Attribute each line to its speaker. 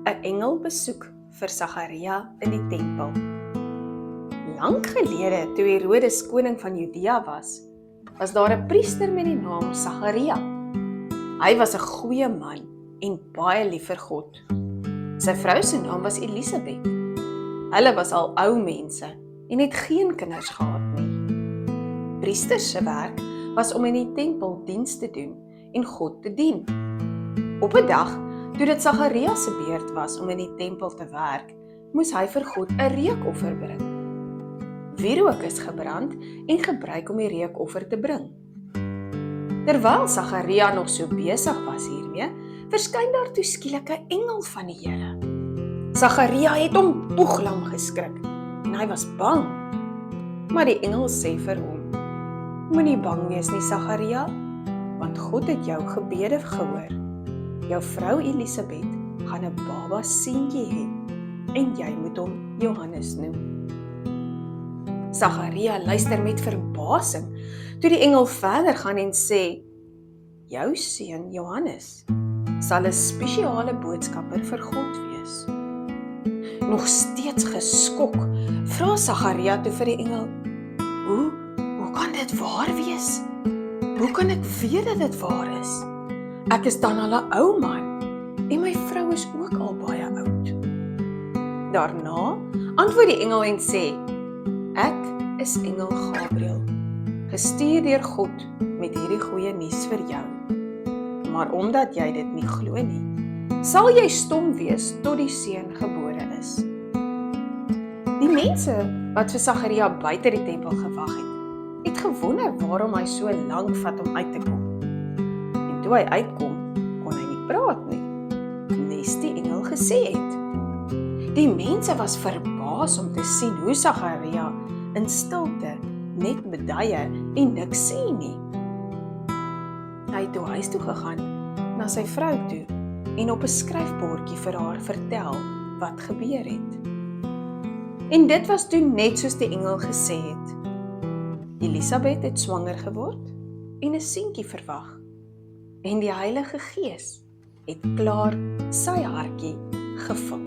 Speaker 1: 'n Engel besoek vir Sagaria in die tempel. Lank gelede, toe Herodes koning van Judea was daar 'n priester met die naam Sagaria. Hy was 'n goeie man en baie lief vir God. Sy vrou se naam was Elisabeth. Hulle was al ou mense en het geen kinders gehad nie. Priester se werk was om in die tempel diens te doen en God te dien. Op 'n dag, toe dit Sagaria se beurt was om in die tempel te werk, moes hy vir God 'n reukoffer bring. Wierook is gebrand en gebruik om die reukoffer te bring. Terwyl Sagaria nog so besig was hiermee, verskyn daar toe skielik 'n engel van die Here. Sagaria het om boeglam geskrik en hy was bang. Maar die engel sê vir hom: "Moenie bang wees nie, Sagaria, want God het jou gebede gehoor. Jou vrou Elisabeth gaan 'n baba seentjie hê en jy moet hom Johannes noem." Sagaria luister met verbasing toe die engel verder gaan en sê: "Jou seun Johannes sal 'n spesiale boodskapper vir God wees." Nog steeds geskok, vra Sagaria toe vir die engel: Hoe kan dit waar wees? Hoe kan ek weet dat dit waar is? Ek is dan al 'n ou man en my vrou is ook al baie oud." Daarna antwoord die engel en sê: "Ek is engel Gabriël, gestuur deur God met hierdie goeie nuus vir jou. Maar omdat jy dit nie glo nie, sal jy stom wees tot die seun gebore is." Die mense wat vir Sagaria buite die tempel gewag het gewonder waarom hy so lank vat om uit te kom. En toe hy uitkom, kon hy nie praat nie, nes die engel gesê het. Die mense was verbaas om te sien hoe Sagaria in stilte net beduie en niks sê nie. Hy het toe huis toe gegaan, na sy vrou toe, en op 'n skryfbordjie vir haar vertel wat gebeur het. En dit was toe net soos die engel gesê het. Elisabeth het swanger geword en 'n seentjie verwag. En die Heilige Gees het klaar sy hartjie gevul.